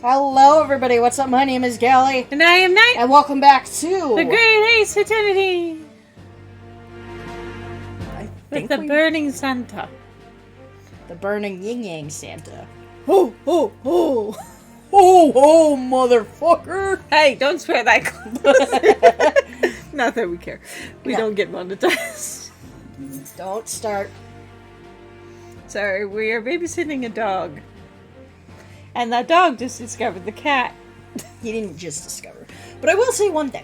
Hello, everybody. What's up? My name is Gally. And I am Knight. And welcome back to... The Great Ace Eternity. With the Burning Santa. The Burning Yin Yang Santa. Ho, ho, ho. Ho, ho, motherfucker. Hey, don't swear that close. Not that we care. We don't get monetized. Don't start. Sorry, we are babysitting a dog. And that dog just discovered the cat. He didn't just discover. But I will say one thing.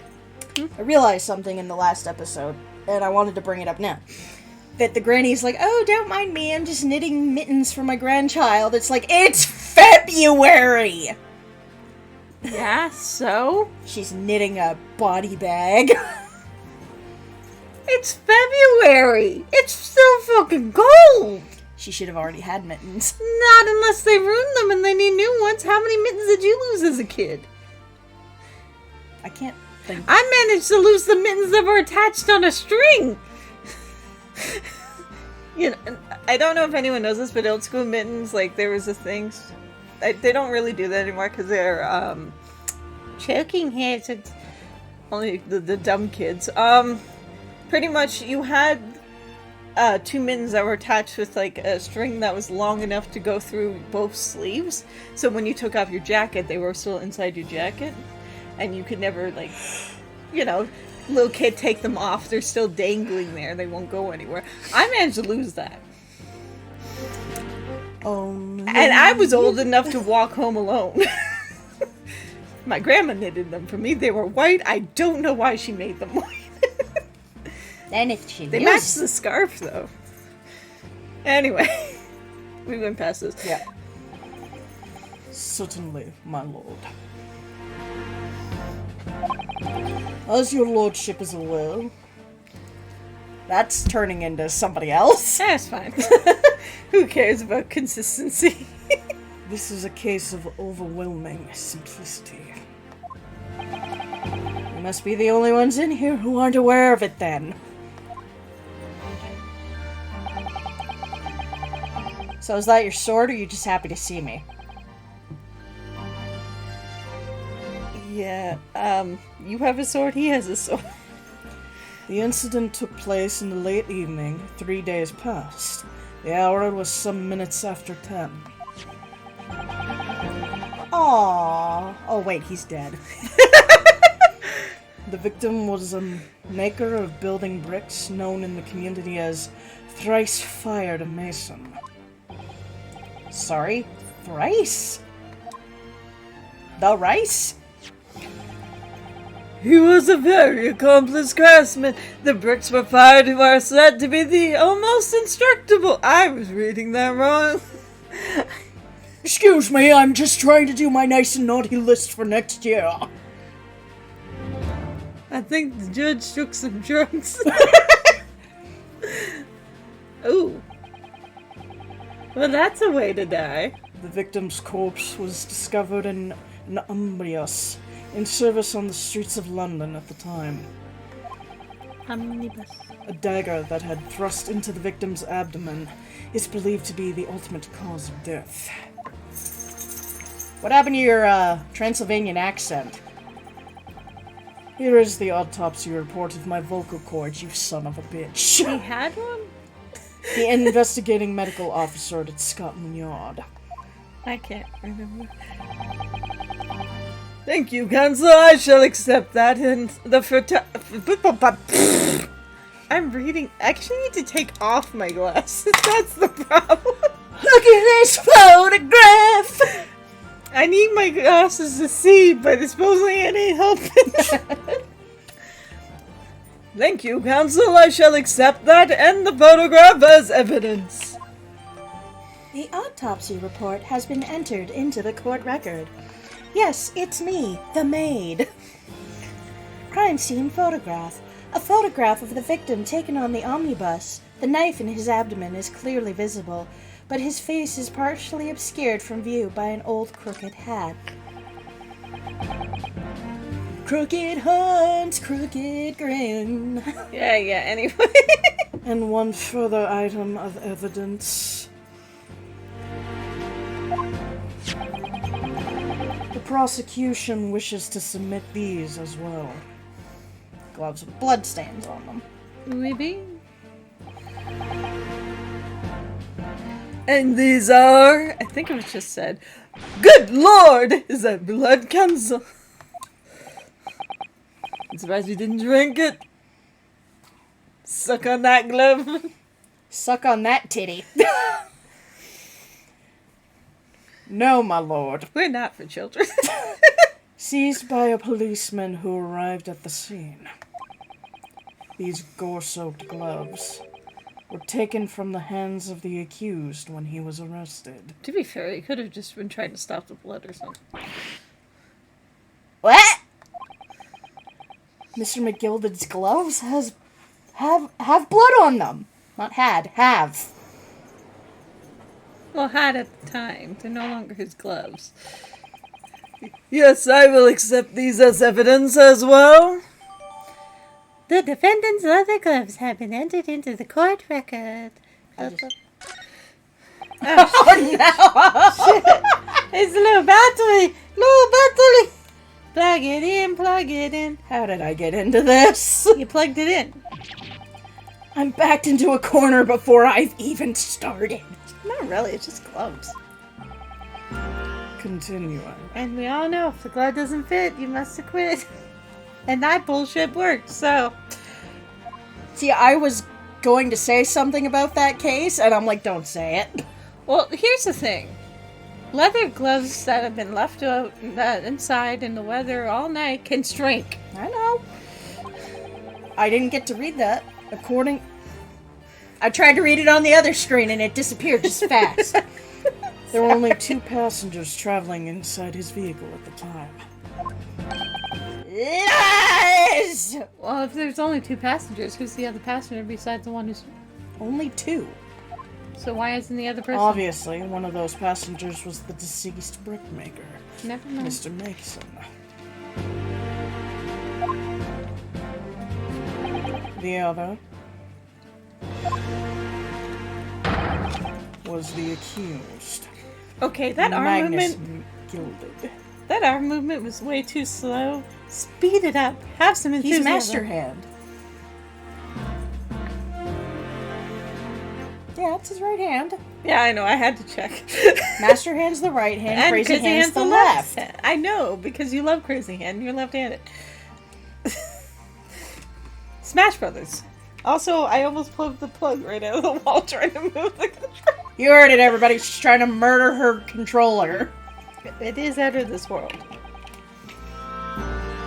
I realized something in the last episode, and I wanted to bring it up now. That the granny's like, oh, don't mind me, I'm just knitting mittens for my grandchild. It's like, it's February! Yeah, so? She's knitting a body bag. It's February! It's still fucking cold! She should have already had mittens. Not unless they ruined them and they need new ones. How many mittens did you lose as a kid? I can't think. I managed to lose the mittens that were attached on a string! You know, I don't know if anyone knows this, but old school mittens, like, there was a thing. They don't really do that anymore because they're choking hazards. Only the dumb kids. Pretty much, you had two mittens that were attached with like a string that was long enough to go through both sleeves. So when you took off your jacket, they were still inside your jacket, and you could never, like, you know, little kid take them off. They're still dangling there. They won't go anywhere. I managed to lose that. And I was old enough to walk home alone. My grandma knitted them for me. They were white. I don't know why she made them white. And if she They matched the scarf, though. Anyway, we went past this. Yeah. Certainly, my lord. As your lordship is aware, that's turning into somebody else. That's fine. Who cares about consistency? This is a case of overwhelming simplicity. You must be the only ones in here who aren't aware of it, then. So is that your sword, or are you just happy to see me? Yeah, you have a sword, he has a sword. The incident took place in the late evening, 3 days past. The hour was some minutes after 10. Aww. Oh wait, he's dead. The victim was a maker of building bricks known in the community as Thrice Fired Mason. Sorry? Thrice? The rice? He was a very accomplished craftsman. The bricks were fired who are said to be the almost indestructible. I was reading that wrong. Excuse me, I'm just trying to do my nice and naughty list for next year. I think the judge took some drugs. Ooh. Well, that's a way to die. The victim's corpse was discovered in an omnibus in service on the streets of London at the time. Omnibus. A dagger that had thrust into the victim's abdomen is believed to be the ultimate cause of death. What happened to your Transylvanian accent? Here is the autopsy report of my vocal cords, you son of a bitch. He had one? The investigating medical officer at Scotland Yard. I can't remember. Thank you, Counselor. I shall accept that. And the I'm reading. I actually need to take off my glasses. That's the problem. Look at this photograph! I need my glasses to see, but supposedly it ain't helping. Thank you, Counsel. I shall accept that and the photograph as evidence. The autopsy report has been entered into the court record. Yes, it's me, the maid. Crime scene photograph. A photograph of the victim taken on the omnibus. The knife in his abdomen is clearly visible, but his face is partially obscured from view by an old crooked hat. Crooked Hans, crooked grin. Yeah, anyway. And one further item of evidence. prosecution wishes to submit these as well. Gloves with blood stains on them. Maybe. And these are, I think it was just said, good lord, is that blood cancer? I'm surprised you didn't drink it. Suck on that glove. Suck on that titty. No, my lord. We're not for children. Seized by a policeman who arrived at the scene. These gore-soaked gloves were taken from the hands of the accused when he was arrested. To be fair, he could have just been trying to stop the blood or something. What? Mr. McGilded's gloves have blood on them. Not had, have. Well, had at the time. They're no longer his gloves. Yes, I will accept these as evidence as well. The defendant's leather gloves have been entered into the court record. Oh, no! It's a little battery! Little battery! Plug it in, plug it in. How did I get into this? You plugged it in. I'm backed into a corner before I've even started. Not really, it's just gloves. Continuing. And we all know if the glove doesn't fit, you must have quit. And that bullshit worked, so. See, I was going to say something about that case, and I'm like, don't say it. Well, here's the thing. Leather gloves that have been left out inside in the weather all night can shrink. I know. I didn't get to read that. I tried to read it on the other screen, and it disappeared just fast. There were only 2 passengers traveling inside his vehicle at the time. Lies! Well, if there's only 2 passengers, who's the other passenger besides the one who's... Only 2. So why isn't the other person... Obviously, one of those passengers was the deceased brickmaker, Never mind. Mr. Mason. The other was the accused. Okay, that arm Magnus movement... Gilded. That arm movement was way too slow. Speed it up. Have some enthusiasm. He's master hand. Yeah, it's his right hand. Yeah, I know. I had to check. Master hand's the right hand, And crazy hand's the left. I know, because you love Crazy Hand. You're left-handed. Smash Brothers. Also, I almost plugged the plug right out of the wall trying to move the controller. You heard it, everybody. She's trying to murder her controller. It is out of this world.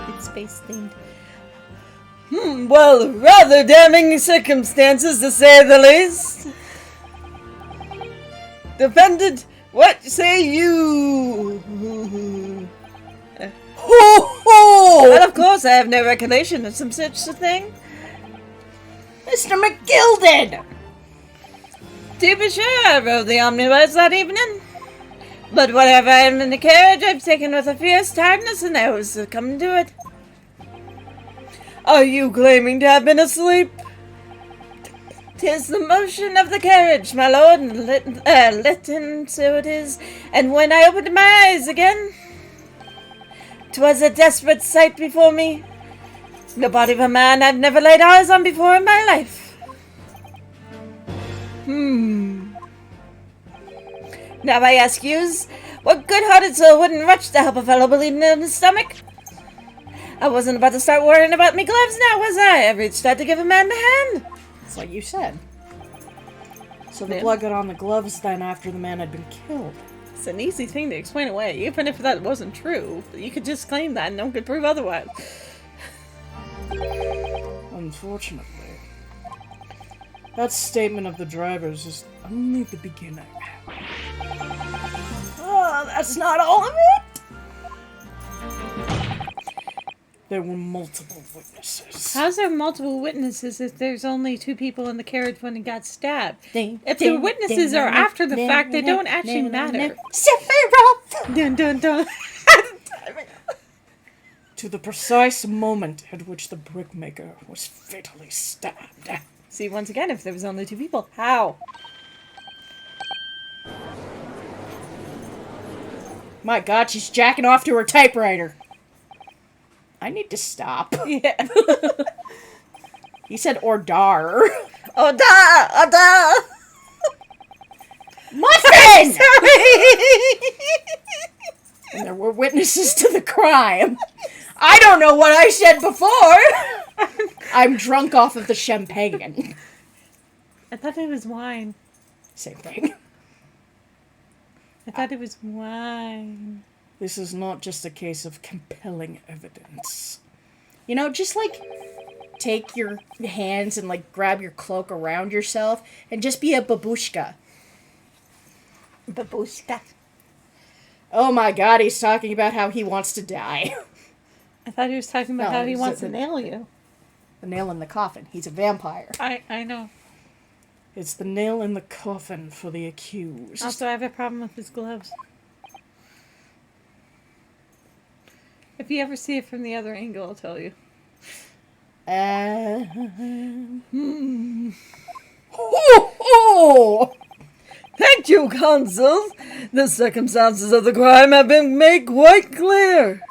It's space themed. Well, rather damning circumstances to say the least. Defendant, what say you? Ho ho! Well, of course, I have no recollection of some such a thing. Mr. McGilded! To be sure, I rode the omnibus that evening. But whatever I am in the carriage, I've taken with a fierce tiredness, and I was succumbed to it. Are you claiming to have been asleep? 'Tis the motion of the carriage, my lord, and so it is. And when I opened my eyes again, 'twas a desperate sight before me. The body of a man I've never laid eyes on before in my life. Now I ask yous, what good-hearted soul wouldn't rush to help a fellow bleeding in his stomach? I wasn't about to start worrying about me gloves now, was I? I reached out to give a man the hand. It's like you said. So the Yeah. blood got on the gloves then after the man had been killed. It's an easy thing to explain away, even if that wasn't true. You could just claim that and no one could prove otherwise. Unfortunately, that statement of the driver's is only the beginning. Oh, that's not all of it! There were multiple witnesses. How's there multiple witnesses if there's only 2 people in the carriage when he got stabbed? Ding, If ding, the witnesses ding, are ding, after the ding, fact, they ding, don't actually ding, matter. ding. Sephiroth! Dun dun dun. To the precise moment at which the brickmaker was fatally stabbed. See, once again, if there was only 2 people, how? My god, she's jacking off to her typewriter. I need to stop. Yeah. He said ordar. Oda! Muffin! Sorry! And there were witnesses to the crime. I don't know what I said before. I'm drunk off of the champagne. I thought it was wine. Same thing. I thought it was wine. This is not just a case of compelling evidence. You know, just like take your hands and like grab your cloak around yourself and just be a babushka. Babushka. Oh my god, he's talking about how he wants to die. I thought he was talking about No, how he it's wants a- to nail you. The nail in the coffin. He's a vampire. I know. It's the nail in the coffin for the accused. Also, I have a problem with his gloves. If you ever see it from the other angle, I'll tell you. Oh! Thank you, Consul. The circumstances of the crime have been made quite clear.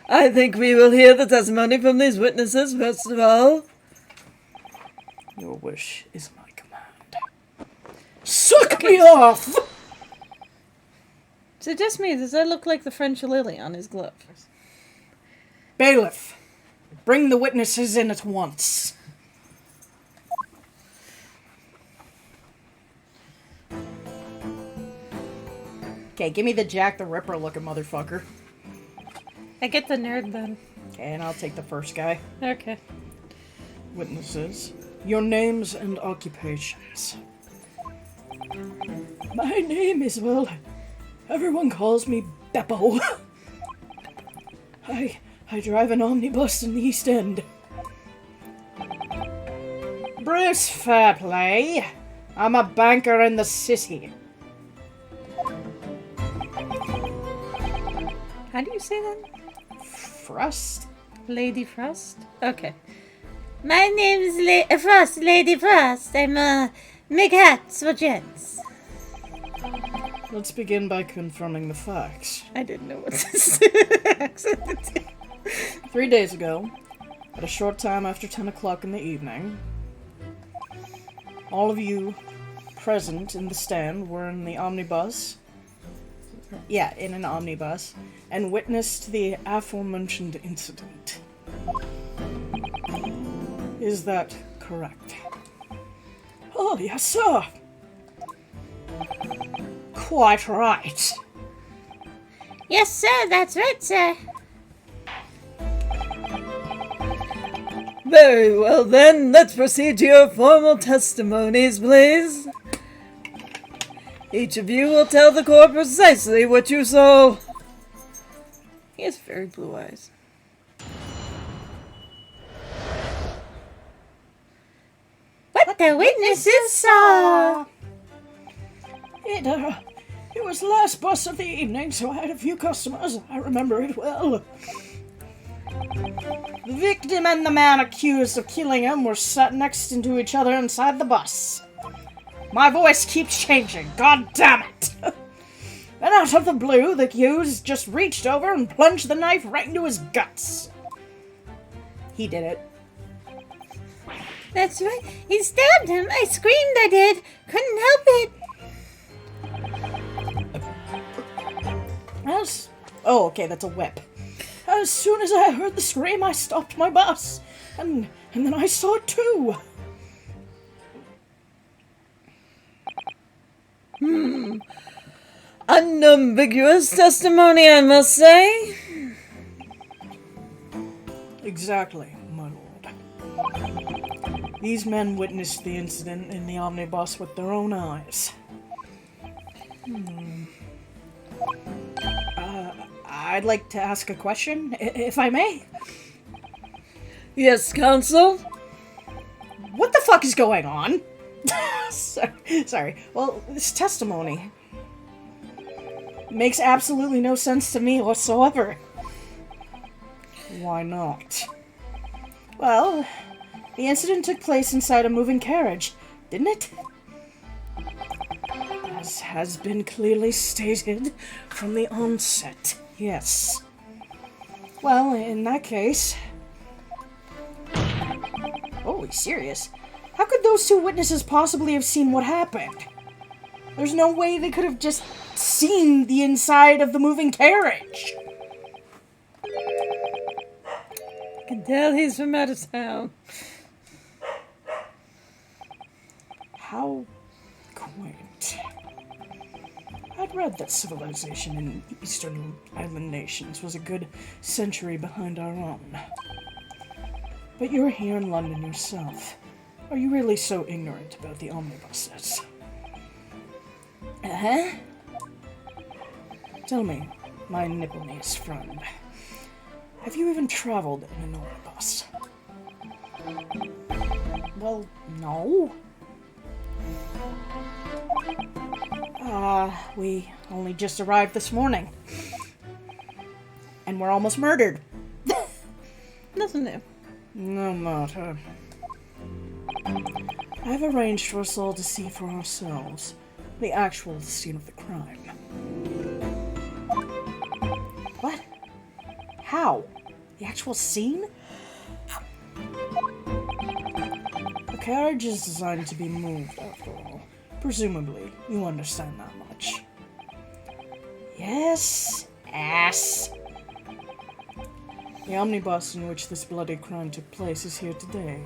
I think we will hear the testimony from these witnesses first of all. Your wish is my command. Suck me off! So just me, does that look like the French lily on his glove? Bailiff, bring the witnesses in at once. Okay, give me the Jack the Ripper looking motherfucker. I get the nerd then. Okay, and I'll take the first guy. Okay. Witnesses, your names and occupations. My name is, well, everyone calls me Beppo. I drive an omnibus in the East End. Bruce Fairplay. I'm a banker in the city. How do you say that? Frost? Lady Frost? Okay. My name is Frost, Lady Frost. I'm make hats for gents. Let's begin by confirming the facts. I didn't know what to accent. 3 days ago, at a short time after 10 o'clock in the evening, all of you present in the stand were in the omnibus. Yeah, in an omnibus, and witnessed the aforementioned incident. Is that correct? Oh, yes, sir. Quite right. Yes, sir, that's right, sir. Very well, then. Let's proceed to your formal testimonies, please. Each of you will tell the court precisely what you saw. He has very blue eyes. What the witnesses saw. It was the last bus of the evening, so I had a few customers. I remember it well. The victim and the man accused of killing him were sat next to each other inside the bus. My voice keeps changing, god damn it! And out of the blue, the accused just reached over and plunged the knife right into his guts. He did it. That's right. He stabbed him. I screamed, I did. Couldn't help it. Oh, okay, that's a whip. As soon as I heard the scream, I stopped my bus. And then I saw it too. Unambiguous testimony, I must say. Exactly, my lord. These men witnessed the incident in the omnibus with their own eyes. I'd like to ask a question, if I may. Yes, counsel? What the fuck is going on? Sorry. Well, this testimony makes absolutely no sense to me whatsoever. Why not? Well, the incident took place inside a moving carriage, didn't it? as has been clearly stated from the onset. Yes. Well, in that case... Oh, he's serious. How could those two witnesses possibly have seen what happened? There's no way they could have just seen the inside of the moving carriage. I can tell he's from out of town. How quaint. I'd read that civilization in Eastern Island nations was a good century behind our own. But you're here in London yourself. Are you really so ignorant about the omnibuses? Uh-huh. Tell me, my nipple-knees friend, have you even traveled in an omnibus? Well, no. We only just arrived this morning. And we're almost murdered. Nothing new. No matter. I've arranged for us all to see for ourselves the actual scene of the crime. What? How? The actual scene? The carriage is designed to be moved, after all. Presumably, you understand that much. Yes, ass. The omnibus in which this bloody crime took place is here today,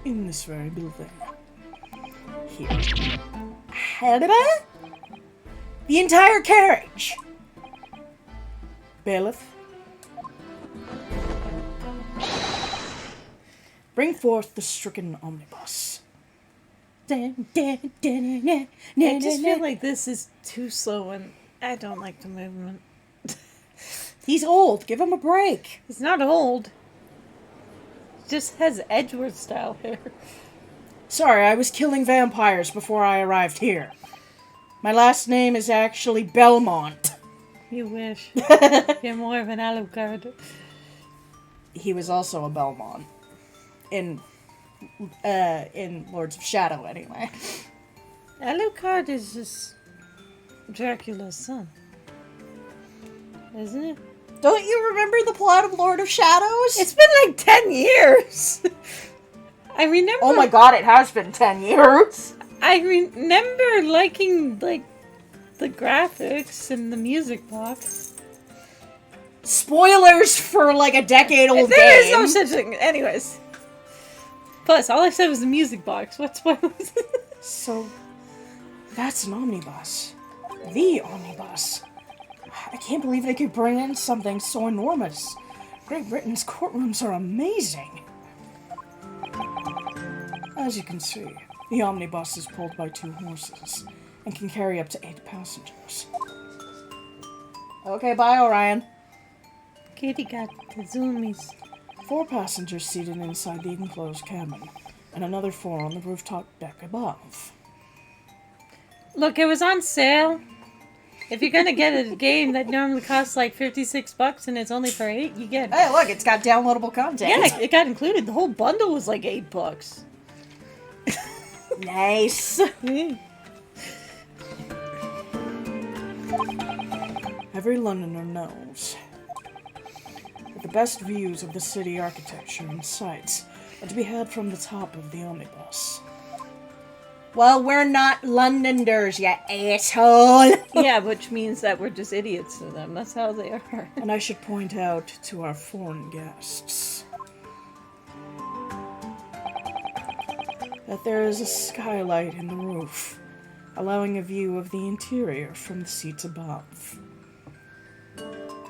in this very building. Here. The entire carriage! Bailiff, bring forth the stricken omnibus. I just feel like this is too slow and I don't like the movement. He's old. Give him a break. He's not old. He just has Edward style hair. Sorry, I was killing vampires before I arrived here. My last name is actually Belmont. You wish. You're more of an Alucard. He was also a Belmont. In Lords of Shadow, anyway. Alucard is just Dracula's son. Isn't it? Don't you remember the plot of Lord of Shadows? It's been like 10 years! I remember... Oh my god, it has been 10 years! I remember liking, like, the graphics and the music box. Spoilers for, like, a decade-old game. There is no such thing. Anyways. Plus, all I said was the music box. What spoilers? So, that's an omnibus. The omnibus. I can't believe they could bring in something so enormous. Great Britain's courtrooms are amazing. As you can see, the omnibus is pulled by 2 horses and can carry up to 8 passengers. Okay, bye, Orion. Kitty got the zoomies. 4 passengers seated inside the enclosed cabin, and another 4 on the rooftop deck above. Look, it was on sale. If you're gonna get a game that normally costs like $56 and it's only for 8, you get it. Hey, look, it's got downloadable content. Yeah, it got included. The whole bundle was like $8. Nice. Every Londoner knows that the best views of the city architecture and sights are to be had from the top of the omnibus. Well, we're not Londoners, you asshole! Yeah, which means that we're just idiots to them. That's how they are. And I should point out to our foreign guests that there is a skylight in the roof, allowing a view of the interior from the seats above.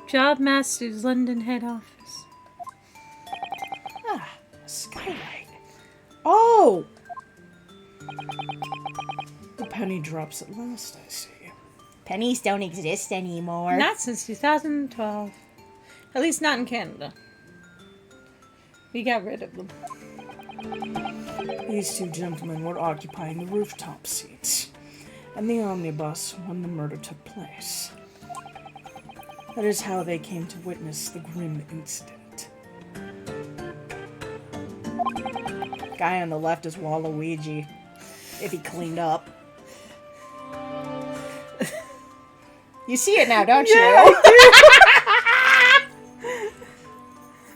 Job Master's London head office. Ah, a skylight. Oh! The penny drops at last, I see. Pennies don't exist anymore. Not since 2012. At least not in Canada. We got rid of them. These 2 gentlemen were occupying the rooftop seats, and the omnibus when the murder took place. That is how they came to witness the grim incident. Guy on the left is Waluigi, if he cleaned up. You see it now, don't Yeah, you? I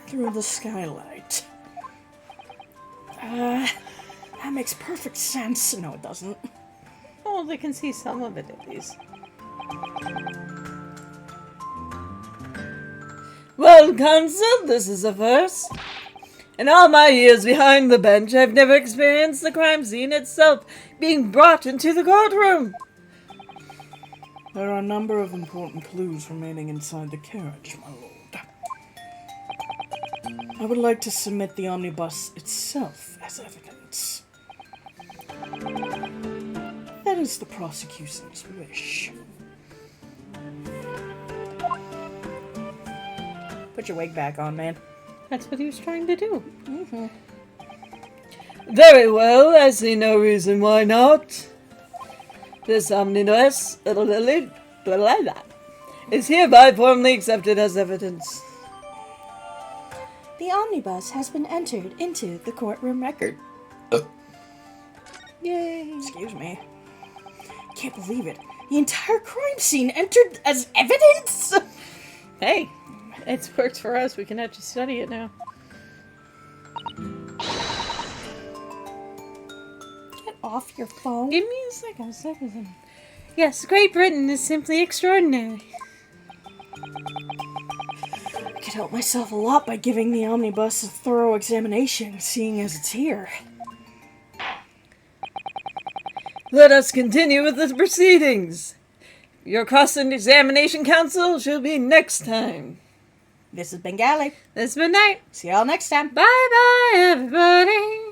Through the skylight. That makes perfect sense. No, it doesn't. do. Well, they can see some of it at least. Well, Counsel, this is a first. In all my years behind the bench, I've never experienced the crime scene itself being brought into the courtroom. There are a number of important clues remaining inside the carriage, my lord. I would like to submit the omnibus itself as evidence. That is the prosecution's wish. Put your wig back on, man. That's what he was trying to do. Mm-hmm. Very well, I see no reason why not. This omnibus is hereby formally accepted as evidence. The omnibus has been entered into the courtroom record. Yay. Excuse me. Can't believe it. The entire crime scene entered as evidence? Hey, it's worked for us. We can actually study it now. Get off your phone. Give me a second. Yes, Great Britain is simply extraordinary. I could help myself a lot by giving the omnibus a thorough examination, seeing as it's here. Let us continue with the proceedings. Your cross-examination counsel shall be next time. This is Bengali. This midnight. See y'all next time. Bye-bye, everybody.